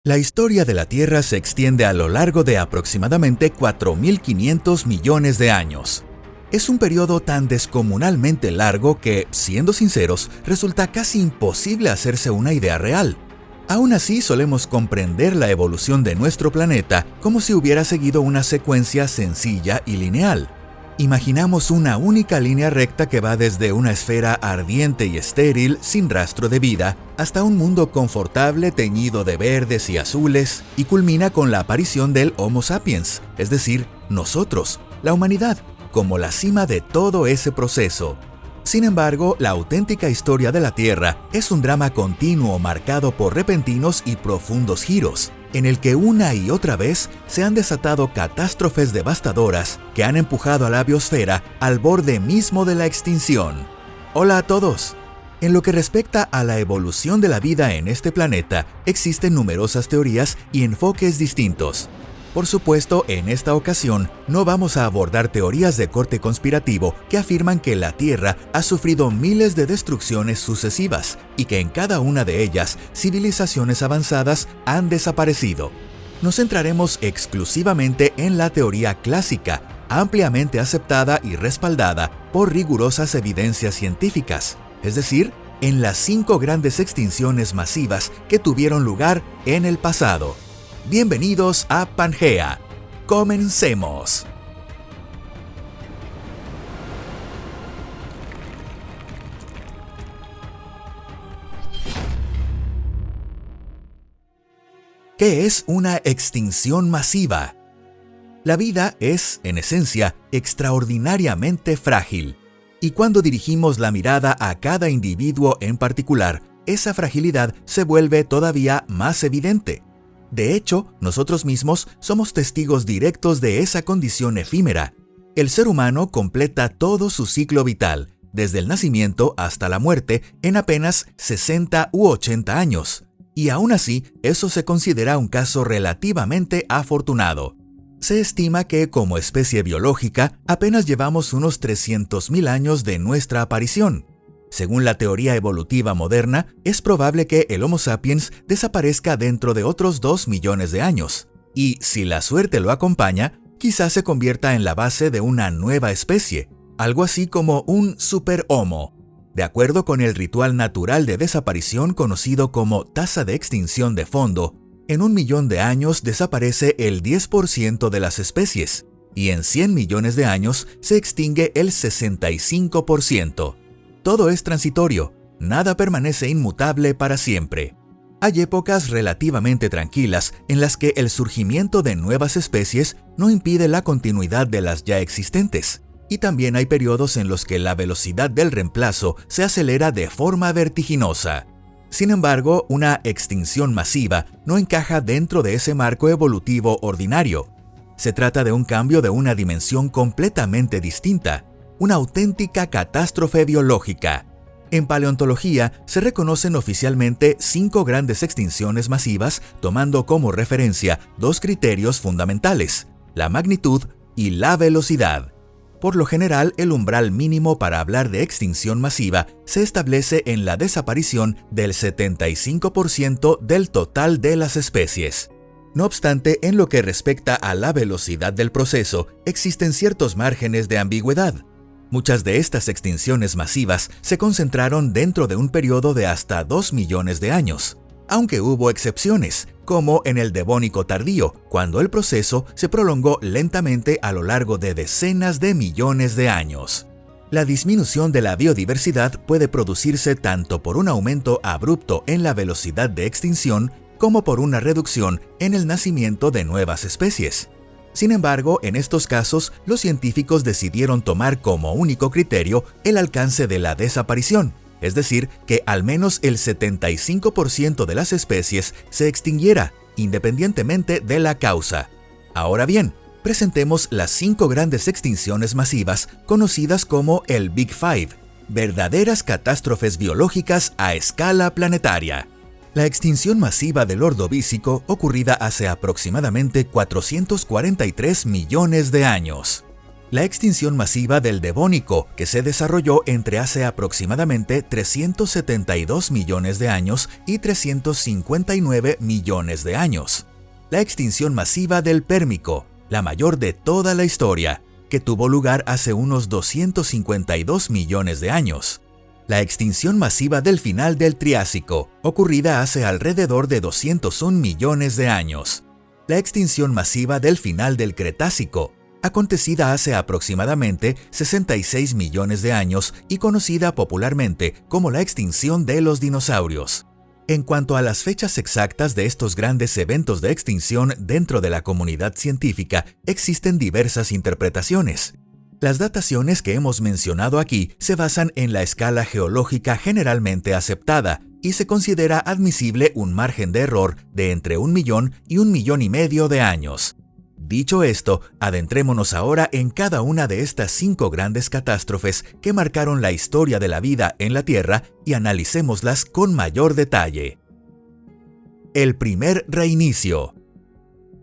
La historia de la Tierra se extiende a lo largo de aproximadamente 4.500 millones de años. Es un periodo tan descomunalmente largo que, siendo sinceros, resulta casi imposible hacerse una idea real. Aún así, solemos comprender la evolución de nuestro planeta como si hubiera seguido una secuencia sencilla y lineal. Imaginamos una única línea recta que va desde una esfera ardiente y estéril, sin rastro de vida, hasta un mundo confortable teñido de verdes y azules, y culmina con la aparición del Homo sapiens, es decir, nosotros, la humanidad, como la cima de todo ese proceso. Sin embargo, la auténtica historia de la Tierra es un drama continuo marcado por repentinos y profundos giros, en el que una y otra vez se han desatado catástrofes devastadoras que han empujado a la biosfera al borde mismo de la extinción. Hola a todos. En lo que respecta a la evolución de la vida en este planeta, existen numerosas teorías y enfoques distintos. Por supuesto, en esta ocasión no vamos a abordar teorías de corte conspirativo que afirman que la Tierra ha sufrido miles de destrucciones sucesivas y que en cada una de ellas civilizaciones avanzadas han desaparecido. Nos centraremos exclusivamente en la teoría clásica, ampliamente aceptada y respaldada por rigurosas evidencias científicas, es decir, en las 5 grandes extinciones masivas que tuvieron lugar en el pasado. Bienvenidos a Pangea. ¡Comencemos! ¿Qué es una extinción masiva? La vida es, en esencia, extraordinariamente frágil. Y cuando dirigimos la mirada a cada individuo en particular, esa fragilidad se vuelve todavía más evidente. De hecho, nosotros mismos somos testigos directos de esa condición efímera. El ser humano completa todo su ciclo vital, desde el nacimiento hasta la muerte, en apenas 60 u 80 años. Y aún así, eso se considera un caso relativamente afortunado. Se estima que, como especie biológica, apenas llevamos unos 300.000 años de nuestra aparición. Según la teoría evolutiva moderna, es probable que el Homo sapiens desaparezca dentro de otros 2 millones de años. Y, si la suerte lo acompaña, quizás se convierta en la base de una nueva especie, algo así como un superhomo. De acuerdo con el ritual natural de desaparición conocido como tasa de extinción de fondo, en 1 millón de años desaparece el 10% de las especies, y en 100 millones de años se extingue el 65%. Todo es transitorio, nada permanece inmutable para siempre. Hay épocas relativamente tranquilas en las que el surgimiento de nuevas especies no impide la continuidad de las ya existentes, y también hay periodos en los que la velocidad del reemplazo se acelera de forma vertiginosa. Sin embargo, una extinción masiva no encaja dentro de ese marco evolutivo ordinario. Se trata de un cambio de una dimensión completamente distinta, una auténtica catástrofe biológica. En paleontología se reconocen oficialmente 5 grandes extinciones masivas tomando como referencia 2 criterios fundamentales, la magnitud y la velocidad. Por lo general, el umbral mínimo para hablar de extinción masiva se establece en la desaparición del 75% del total de las especies. No obstante, en lo que respecta a la velocidad del proceso, existen ciertos márgenes de ambigüedad. Muchas de estas extinciones masivas se concentraron dentro de un periodo de hasta 2 millones de años, aunque hubo excepciones, como en el Devónico tardío, cuando el proceso se prolongó lentamente a lo largo de decenas de millones de años. La disminución de la biodiversidad puede producirse tanto por un aumento abrupto en la velocidad de extinción como por una reducción en el nacimiento de nuevas especies. Sin embargo, en estos casos, los científicos decidieron tomar como único criterio el alcance de la desaparición, es decir, que al menos el 75% de las especies se extinguiera, independientemente de la causa. Ahora bien, presentemos las 5 grandes extinciones masivas conocidas como el Big Five, verdaderas catástrofes biológicas a escala planetaria. La extinción masiva del Ordovícico ocurrida hace aproximadamente 443 millones de años. La extinción masiva del Devónico, que se desarrolló entre hace aproximadamente 372 millones de años y 359 millones de años. La extinción masiva del Pérmico, la mayor de toda la historia, que tuvo lugar hace unos 252 millones de años. La extinción masiva del final del Triásico, ocurrida hace alrededor de 201 millones de años. La extinción masiva del final del Cretácico, acontecida hace aproximadamente 66 millones de años y conocida popularmente como la extinción de los dinosaurios. En cuanto a las fechas exactas de estos grandes eventos de extinción dentro de la comunidad científica, existen diversas interpretaciones. Las dataciones que hemos mencionado aquí se basan en la escala geológica generalmente aceptada y se considera admisible un margen de error de entre 1 millón y 1,5 millones de años. Dicho esto, adentrémonos ahora en cada una de estas 5 grandes catástrofes que marcaron la historia de la vida en la Tierra y analicémoslas con mayor detalle. El primer reinicio.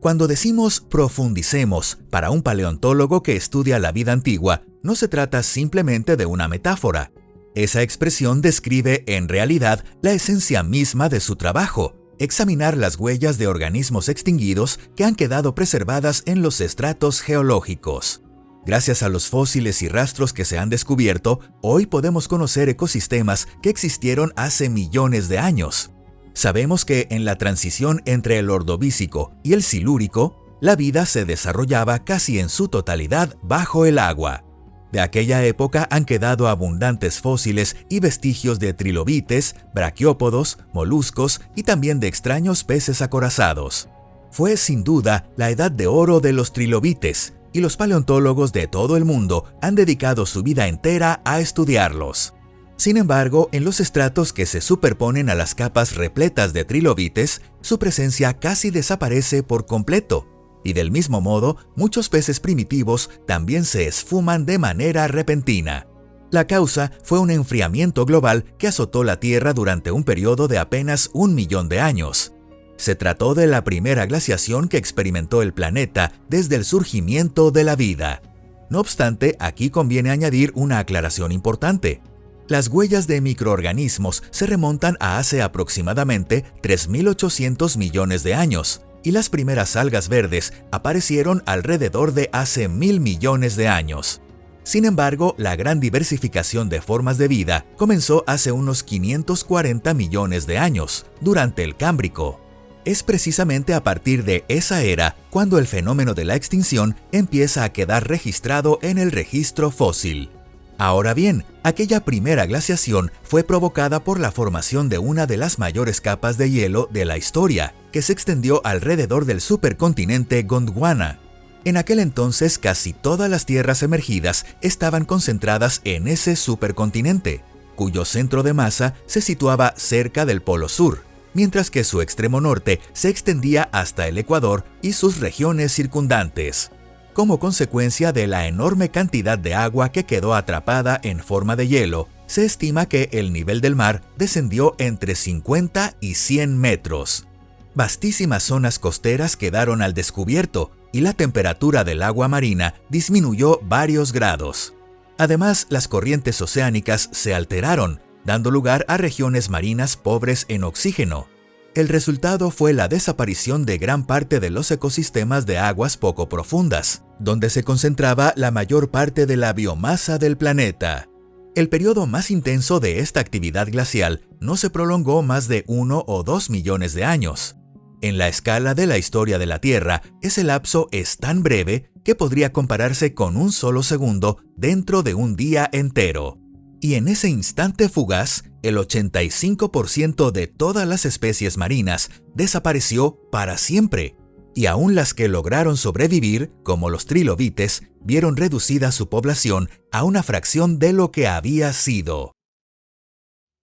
Cuando decimos profundicemos para un paleontólogo que estudia la vida antigua, no se trata simplemente de una metáfora. Esa expresión describe en realidad la esencia misma de su trabajo: examinar las huellas de organismos extinguidos que han quedado preservadas en los estratos geológicos. Gracias a los fósiles y rastros que se han descubierto, hoy podemos conocer ecosistemas que existieron hace millones de años. Sabemos que en la transición entre el Ordovícico y el Silúrico, la vida se desarrollaba casi en su totalidad bajo el agua. De aquella época han quedado abundantes fósiles y vestigios de trilobites, braquiópodos, moluscos y también de extraños peces acorazados. Fue sin duda la edad de oro de los trilobites, y los paleontólogos de todo el mundo han dedicado su vida entera a estudiarlos. Sin embargo, en los estratos que se superponen a las capas repletas de trilobites, su presencia casi desaparece por completo. Y del mismo modo, muchos peces primitivos también se esfuman de manera repentina. La causa fue un enfriamiento global que azotó la Tierra durante un periodo de apenas 1 millón de años. Se trató de la primera glaciación que experimentó el planeta desde el surgimiento de la vida. No obstante, aquí conviene añadir una aclaración importante. Las huellas de microorganismos se remontan a hace aproximadamente 3.800 millones de años, y las primeras algas verdes aparecieron alrededor de hace 1.000 millones de años. Sin embargo, la gran diversificación de formas de vida comenzó hace unos 540 millones de años, durante el Cámbrico. Es precisamente a partir de esa era cuando el fenómeno de la extinción empieza a quedar registrado en el registro fósil. Ahora bien, aquella primera glaciación fue provocada por la formación de una de las mayores capas de hielo de la historia, que se extendió alrededor del supercontinente Gondwana. En aquel entonces, casi todas las tierras emergidas estaban concentradas en ese supercontinente, cuyo centro de masa se situaba cerca del Polo Sur, mientras que su extremo norte se extendía hasta el Ecuador y sus regiones circundantes. Como consecuencia de la enorme cantidad de agua que quedó atrapada en forma de hielo, se estima que el nivel del mar descendió entre 50 y 100 metros. Vastísimas zonas costeras quedaron al descubierto y la temperatura del agua marina disminuyó varios grados. Además, las corrientes oceánicas se alteraron, dando lugar a regiones marinas pobres en oxígeno. El resultado fue la desaparición de gran parte de los ecosistemas de aguas poco profundas, donde se concentraba la mayor parte de la biomasa del planeta. El periodo más intenso de esta actividad glacial no se prolongó más de 1 o 2 millones de años. En la escala de la historia de la Tierra, ese lapso es tan breve que podría compararse con un solo segundo dentro de un día entero. Y en ese instante fugaz, el 85% de todas las especies marinas desapareció para siempre, y aún las que lograron sobrevivir, como los trilobites, vieron reducida su población a una fracción de lo que había sido.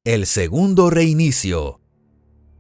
El segundo reinicio.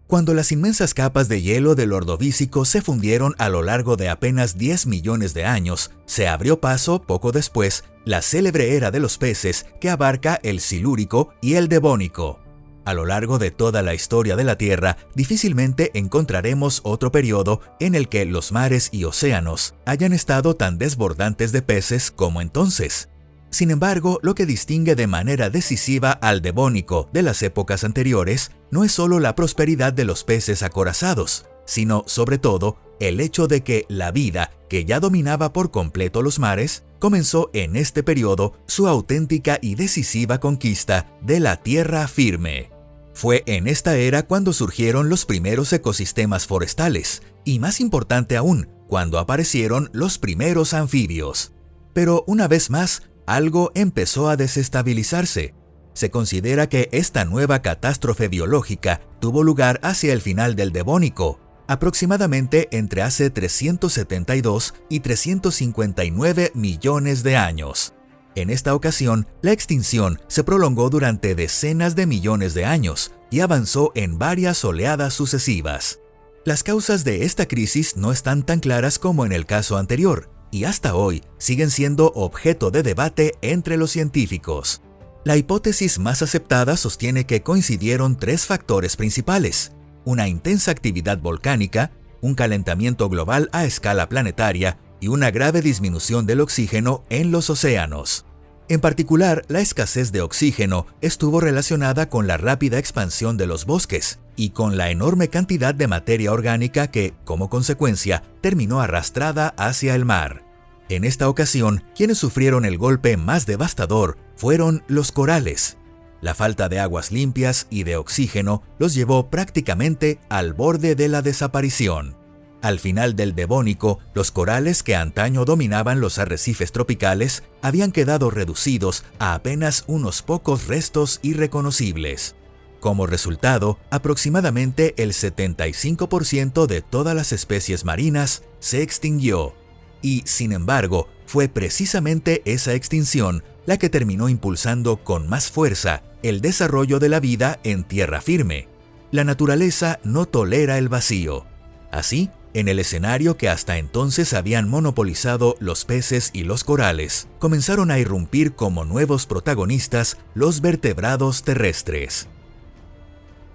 Cuando las inmensas capas de hielo del Ordovícico se fundieron a lo largo de apenas 10 millones de años, se abrió paso, poco después, la célebre era de los peces que abarca el Silúrico y el Devónico. A lo largo de toda la historia de la Tierra, difícilmente encontraremos otro periodo en el que los mares y océanos hayan estado tan desbordantes de peces como entonces. Sin embargo, lo que distingue de manera decisiva al Devónico de las épocas anteriores no es solo la prosperidad de los peces acorazados, sino, sobre todo, el hecho de que la vida, que ya dominaba por completo los mares, comenzó en este periodo su auténtica y decisiva conquista de la tierra firme. Fue en esta era cuando surgieron los primeros ecosistemas forestales, y más importante aún, cuando aparecieron los primeros anfibios. Pero una vez más, algo empezó a desestabilizarse. Se considera que esta nueva catástrofe biológica tuvo lugar hacia el final del Devónico, aproximadamente entre hace 372 y 359 millones de años. En esta ocasión, la extinción se prolongó durante decenas de millones de años y avanzó en varias oleadas sucesivas. Las causas de esta crisis no están tan claras como en el caso anterior, y hasta hoy siguen siendo objeto de debate entre los científicos. La hipótesis más aceptada sostiene que coincidieron tres factores principales: una intensa actividad volcánica, un calentamiento global a escala planetaria y una grave disminución del oxígeno en los océanos. En particular, la escasez de oxígeno estuvo relacionada con la rápida expansión de los bosques y con la enorme cantidad de materia orgánica que, como consecuencia, terminó arrastrada hacia el mar. En esta ocasión, quienes sufrieron el golpe más devastador fueron los corales. La falta de aguas limpias y de oxígeno los llevó prácticamente al borde de la desaparición. Al final del Devónico, los corales que antaño dominaban los arrecifes tropicales habían quedado reducidos a apenas unos pocos restos irreconocibles. Como resultado, aproximadamente el 75% de todas las especies marinas se extinguió. Y, sin embargo, fue precisamente esa extinción la que terminó impulsando con más fuerza el desarrollo de la vida en tierra firme. La naturaleza no tolera el vacío. Así, en el escenario que hasta entonces habían monopolizado los peces y los corales, comenzaron a irrumpir como nuevos protagonistas los vertebrados terrestres.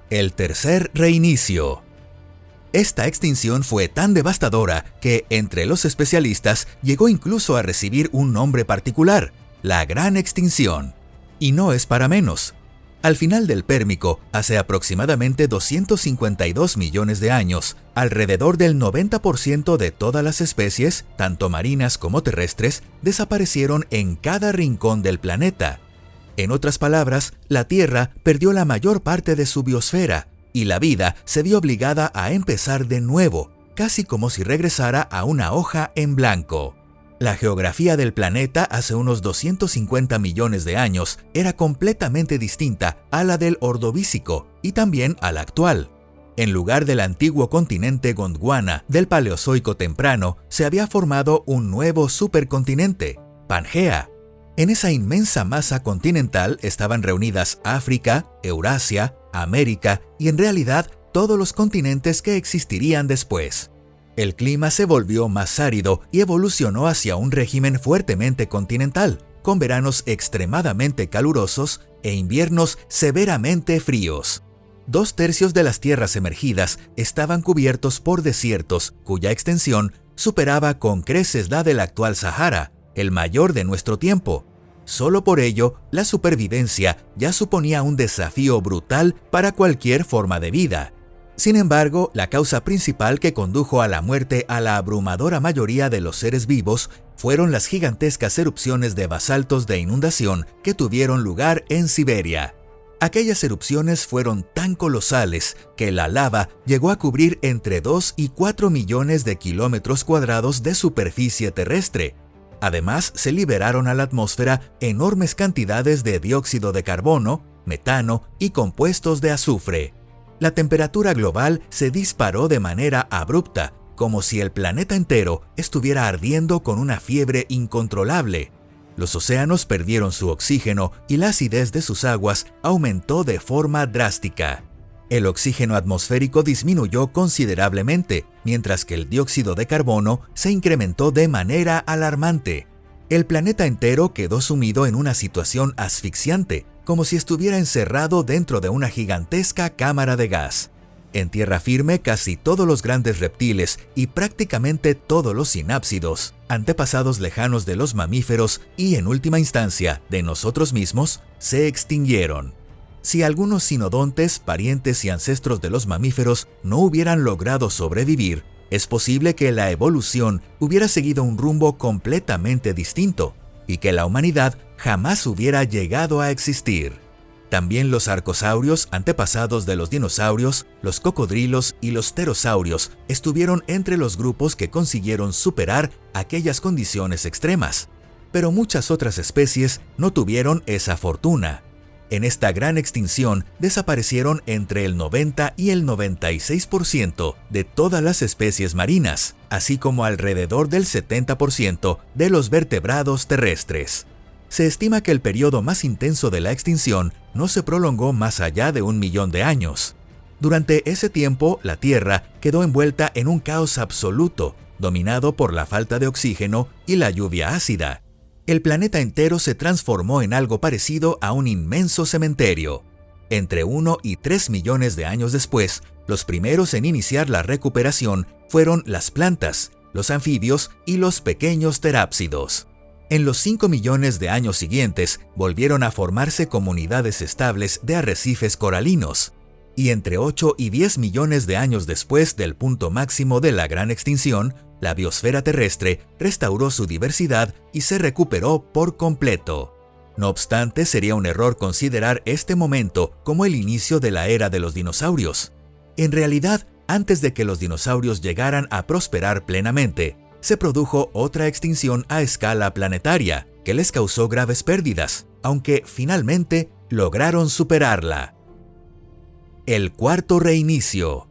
El tercer reinicio. Esta extinción fue tan devastadora que, entre los especialistas, llegó incluso a recibir un nombre particular: la Gran Extinción. Y no es para menos. Al final del Pérmico, hace aproximadamente 252 millones de años, alrededor del 90% de todas las especies, tanto marinas como terrestres, desaparecieron en cada rincón del planeta. En otras palabras, la Tierra perdió la mayor parte de su biosfera, y la vida se vio obligada a empezar de nuevo, casi como si regresara a una hoja en blanco. La geografía del planeta hace unos 250 millones de años era completamente distinta a la del Ordovícico y también a la actual. En lugar del antiguo continente Gondwana del Paleozoico temprano, se había formado un nuevo supercontinente, Pangea. En esa inmensa masa continental estaban reunidas África, Eurasia, América y en realidad todos los continentes que existirían después. El clima se volvió más árido y evolucionó hacia un régimen fuertemente continental, con veranos extremadamente calurosos e inviernos severamente fríos. 2/3 de las tierras emergidas estaban cubiertos por desiertos cuya extensión superaba con creces la del actual Sahara, el mayor de nuestro tiempo. Solo por ello, la supervivencia ya suponía un desafío brutal para cualquier forma de vida. Sin embargo, la causa principal que condujo a la muerte a la abrumadora mayoría de los seres vivos fueron las gigantescas erupciones de basaltos de inundación que tuvieron lugar en Siberia. Aquellas erupciones fueron tan colosales que la lava llegó a cubrir entre 2 y 4 millones de kilómetros cuadrados de superficie terrestre. Además, se liberaron a la atmósfera enormes cantidades de dióxido de carbono, metano y compuestos de azufre. La temperatura global se disparó de manera abrupta, como si el planeta entero estuviera ardiendo con una fiebre incontrolable. Los océanos perdieron su oxígeno y la acidez de sus aguas aumentó de forma drástica. El oxígeno atmosférico disminuyó considerablemente, mientras que el dióxido de carbono se incrementó de manera alarmante. El planeta entero quedó sumido en una situación asfixiante, como si estuviera encerrado dentro de una gigantesca cámara de gas. En tierra firme, casi todos los grandes reptiles y prácticamente todos los sinápsidos, antepasados lejanos de los mamíferos y, en última instancia, de nosotros mismos, se extinguieron. Si algunos sinodontes, parientes y ancestros de los mamíferos no hubieran logrado sobrevivir, es posible que la evolución hubiera seguido un rumbo completamente distinto y que la humanidad jamás hubiera llegado a existir. También los arcosaurios, antepasados de los dinosaurios, los cocodrilos y los pterosaurios estuvieron entre los grupos que consiguieron superar aquellas condiciones extremas. Pero muchas otras especies no tuvieron esa fortuna. En esta gran extinción desaparecieron entre el 90 y el 96% de todas las especies marinas, así como alrededor del 70% de los vertebrados terrestres. Se estima que el periodo más intenso de la extinción no se prolongó más allá de 1 millón de años. Durante ese tiempo, la Tierra quedó envuelta en un caos absoluto, dominado por la falta de oxígeno y la lluvia ácida. El planeta entero se transformó en algo parecido a un inmenso cementerio. Entre 1 y 3 millones de años después, los primeros en iniciar la recuperación fueron las plantas, los anfibios y los pequeños terápsidos. En los 5 millones de años siguientes, volvieron a formarse comunidades estables de arrecifes coralinos, y entre 8 y 10 millones de años después del punto máximo de la gran extinción, la biosfera terrestre restauró su diversidad y se recuperó por completo. No obstante, sería un error considerar este momento como el inicio de la era de los dinosaurios. En realidad, antes de que los dinosaurios llegaran a prosperar plenamente, se produjo otra extinción a escala planetaria que les causó graves pérdidas, aunque finalmente lograron superarla. El cuarto reinicio.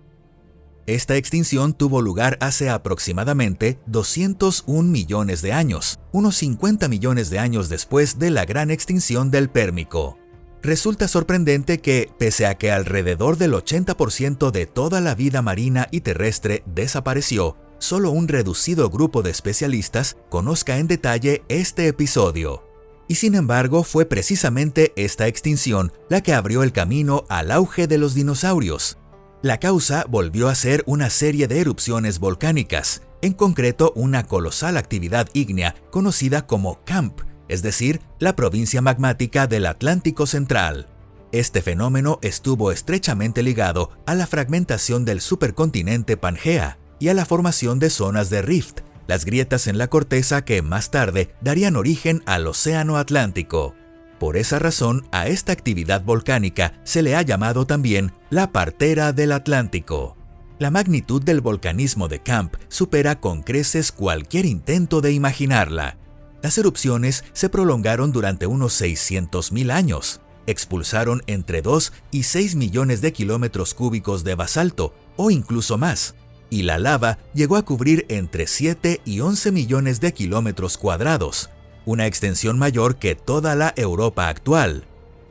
Esta extinción tuvo lugar hace aproximadamente 201 millones de años, unos 50 millones de años después de la gran extinción del Pérmico. Resulta sorprendente que, pese a que alrededor del 80% de toda la vida marina y terrestre desapareció, solo un reducido grupo de especialistas conozca en detalle este episodio. Y sin embargo, fue precisamente esta extinción la que abrió el camino al auge de los dinosaurios. La causa volvió a ser una serie de erupciones volcánicas, en concreto una colosal actividad ígnea conocida como CAMP, es decir, la provincia magmática del Atlántico Central. Este fenómeno estuvo estrechamente ligado a la fragmentación del supercontinente Pangea y a la formación de zonas de rift, las grietas en la corteza que más tarde darían origen al Océano Atlántico. Por esa razón, a esta actividad volcánica se le ha llamado también la partera del Atlántico. La magnitud del volcanismo de CAMP supera con creces cualquier intento de imaginarla. Las erupciones se prolongaron durante unos 600.000 años. Expulsaron entre 2 y 6 millones de kilómetros cúbicos de basalto, o incluso más, y la lava llegó a cubrir entre 7 y 11 millones de kilómetros cuadrados, una extensión mayor que toda la Europa actual.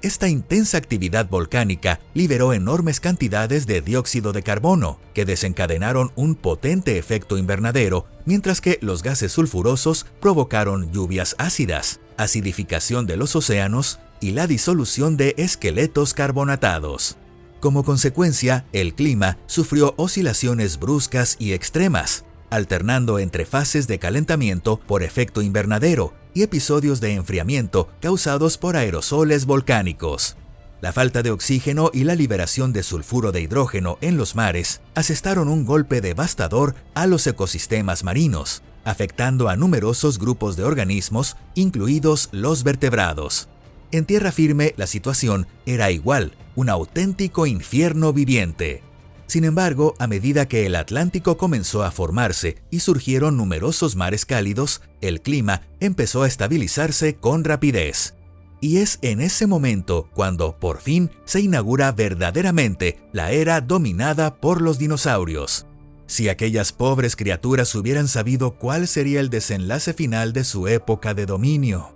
Esta intensa actividad volcánica liberó enormes cantidades de dióxido de carbono, que desencadenaron un potente efecto invernadero, mientras que los gases sulfurosos provocaron lluvias ácidas, acidificación de los océanos y la disolución de esqueletos carbonatados. Como consecuencia, el clima sufrió oscilaciones bruscas y extremas, alternando entre fases de calentamiento por efecto invernadero y episodios de enfriamiento causados por aerosoles volcánicos. La falta de oxígeno y la liberación de sulfuro de hidrógeno en los mares asestaron un golpe devastador a los ecosistemas marinos, afectando a numerosos grupos de organismos, incluidos los vertebrados. En tierra firme, la situación era igual, un auténtico infierno viviente. Sin embargo, a medida que el Atlántico comenzó a formarse y surgieron numerosos mares cálidos, el clima empezó a estabilizarse con rapidez. Y es en ese momento cuando, por fin, se inaugura verdaderamente la era dominada por los dinosaurios. Si aquellas pobres criaturas hubieran sabido cuál sería el desenlace final de su época de dominio.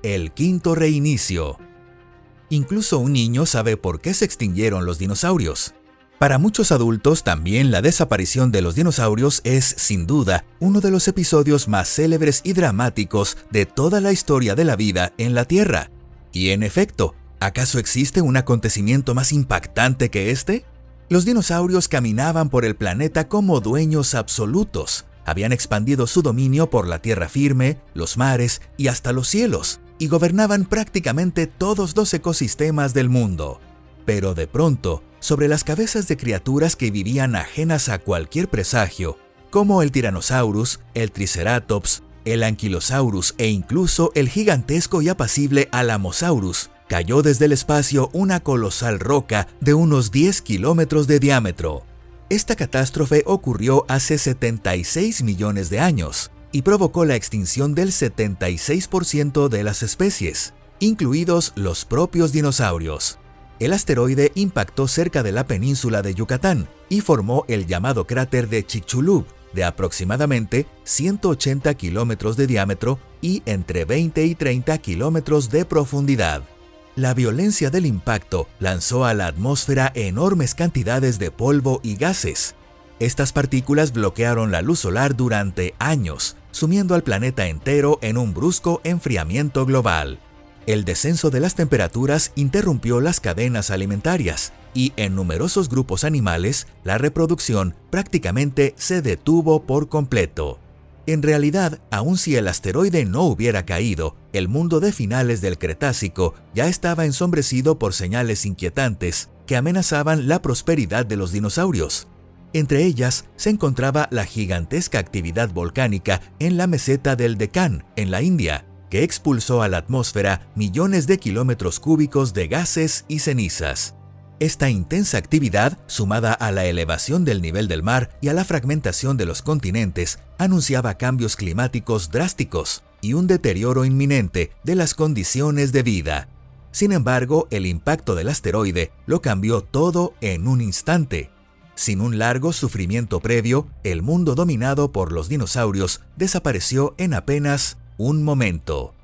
El quinto reinicio. Incluso un niño sabe por qué se extinguieron los dinosaurios. Para muchos adultos también la desaparición de los dinosaurios es, sin duda, uno de los episodios más célebres y dramáticos de toda la historia de la vida en la Tierra. Y en efecto, ¿acaso existe un acontecimiento más impactante que este? Los dinosaurios caminaban por el planeta como dueños absolutos. Habían expandido su dominio por la tierra firme, los mares y hasta los cielos, y gobernaban prácticamente todos los ecosistemas del mundo. Pero de pronto, sobre las cabezas de criaturas que vivían ajenas a cualquier presagio, como el Tyrannosaurus, el Triceratops, el Ankylosaurus e incluso el gigantesco y apacible Alamosaurus, cayó desde el espacio una colosal roca de unos 10 kilómetros de diámetro. Esta catástrofe ocurrió hace 76 millones de años y provocó la extinción del 76% de las especies, incluidos los propios dinosaurios. El asteroide impactó cerca de la península de Yucatán y formó el llamado cráter de Chicxulub, de aproximadamente 180 kilómetros de diámetro y entre 20 y 30 kilómetros de profundidad. La violencia del impacto lanzó a la atmósfera enormes cantidades de polvo y gases. Estas partículas bloquearon la luz solar durante años, sumiendo al planeta entero en un brusco enfriamiento global. El descenso de las temperaturas interrumpió las cadenas alimentarias y en numerosos grupos animales la reproducción prácticamente se detuvo por completo. En realidad, aun si el asteroide no hubiera caído, el mundo de finales del Cretácico ya estaba ensombrecido por señales inquietantes que amenazaban la prosperidad de los dinosaurios. Entre ellas se encontraba la gigantesca actividad volcánica en la meseta del Deccan, en la India, que expulsó a la atmósfera millones de kilómetros cúbicos de gases y cenizas. Esta intensa actividad, sumada a la elevación del nivel del mar y a la fragmentación de los continentes, anunciaba cambios climáticos drásticos y un deterioro inminente de las condiciones de vida. Sin embargo, el impacto del asteroide lo cambió todo en un instante. Sin un largo sufrimiento previo, el mundo dominado por los dinosaurios desapareció en apenas un momento.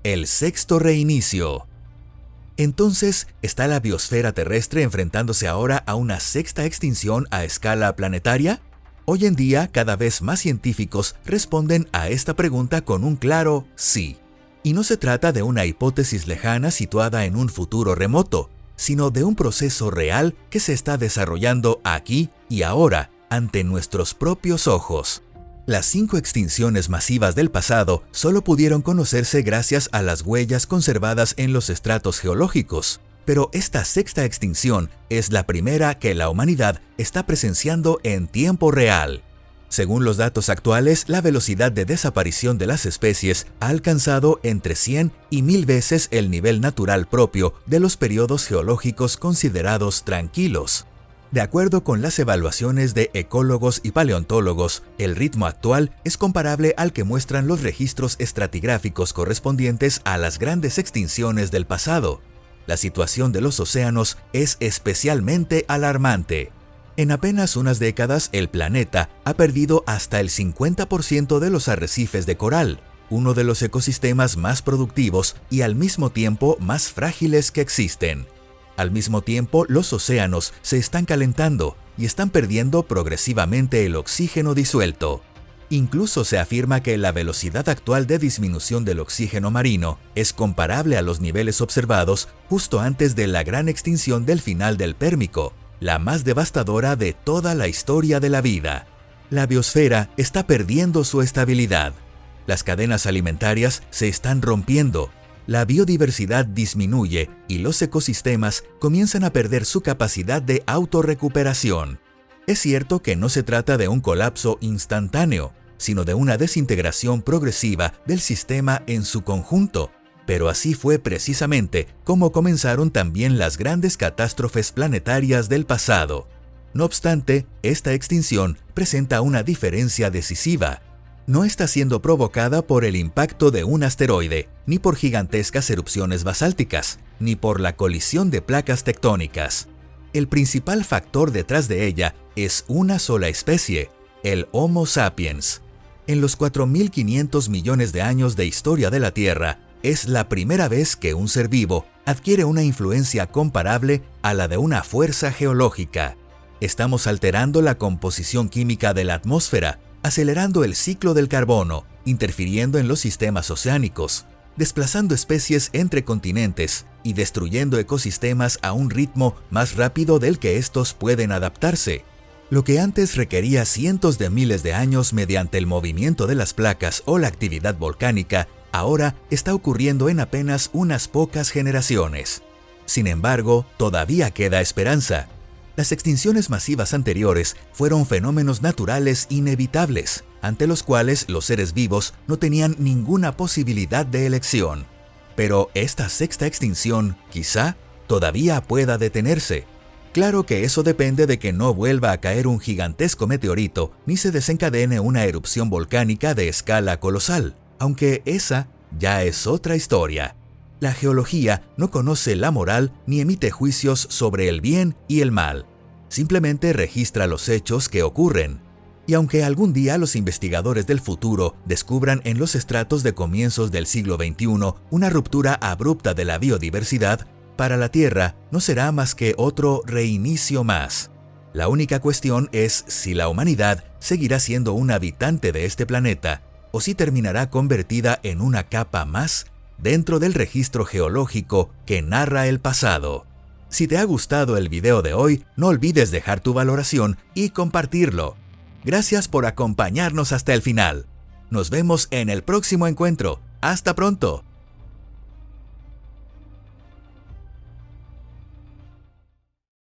El sexto reinicio. Entonces, ¿está la biosfera terrestre enfrentándose ahora a una sexta extinción a escala planetaria? Hoy en día, cada vez más científicos responden a esta pregunta con un claro sí. Y no se trata de una hipótesis lejana situada en un futuro remoto, sino de un proceso real que se está desarrollando aquí y ahora, ante nuestros propios ojos. Las 5 extinciones masivas del pasado solo pudieron conocerse gracias a las huellas conservadas en los estratos geológicos, pero esta sexta extinción es la primera que la humanidad está presenciando en tiempo real. Según los datos actuales, la velocidad de desaparición de las especies ha alcanzado entre 100 y 1000 veces el nivel natural propio de los periodos geológicos considerados tranquilos. De acuerdo con las evaluaciones de ecólogos y paleontólogos, el ritmo actual es comparable al que muestran los registros estratigráficos correspondientes a las grandes extinciones del pasado. La situación de los océanos es especialmente alarmante. En apenas unas décadas, el planeta ha perdido hasta el 50% de los arrecifes de coral, uno de los ecosistemas más productivos y al mismo tiempo más frágiles que existen. Al mismo tiempo, los océanos se están calentando y están perdiendo progresivamente el oxígeno disuelto. Incluso se afirma que la velocidad actual de disminución del oxígeno marino es comparable a los niveles observados justo antes de la gran extinción del final del Pérmico, la más devastadora de toda la historia de la vida. La biosfera está perdiendo su estabilidad. Las cadenas alimentarias se están rompiendo. La biodiversidad disminuye y los ecosistemas comienzan a perder su capacidad de autorrecuperación. Es cierto que no se trata de un colapso instantáneo, sino de una desintegración progresiva del sistema en su conjunto, pero así fue precisamente como comenzaron también las grandes catástrofes planetarias del pasado. No obstante, esta extinción presenta una diferencia decisiva. No está siendo provocada por el impacto de un asteroide, ni por gigantescas erupciones basálticas, ni por la colisión de placas tectónicas. El principal factor detrás de ella es una sola especie, el Homo sapiens. En los 4.500 millones de años de historia de la Tierra, es la primera vez que un ser vivo adquiere una influencia comparable a la de una fuerza geológica. Estamos alterando la composición química de la atmósfera, acelerando el ciclo del carbono, interfiriendo en los sistemas oceánicos. desplazando especies entre continentes y destruyendo ecosistemas a un ritmo más rápido del que estos pueden adaptarse. Lo que antes requería cientos de miles de años mediante el movimiento de las placas o la actividad volcánica, ahora está ocurriendo en apenas unas pocas generaciones. Sin embargo, todavía queda esperanza. Las extinciones masivas anteriores fueron fenómenos naturales inevitables, ante los cuales los seres vivos no tenían ninguna posibilidad de elección. Pero esta sexta extinción, quizá, todavía pueda detenerse. Claro que eso depende de que no vuelva a caer un gigantesco meteorito ni se desencadene una erupción volcánica de escala colosal, aunque esa ya es otra historia. La geología no conoce la moral ni emite juicios sobre el bien y el mal. Simplemente registra los hechos que ocurren. Y aunque algún día los investigadores del futuro descubran en los estratos de comienzos del siglo XXI una ruptura abrupta de la biodiversidad, para la Tierra no será más que otro reinicio más. La única cuestión es si la humanidad seguirá siendo un habitante de este planeta o si terminará convertida en una capa más dentro del registro geológico que narra el pasado. Si te ha gustado el video de hoy, no olvides dejar tu valoración y compartirlo. Gracias por acompañarnos hasta el final. Nos vemos en el próximo encuentro. ¡Hasta pronto!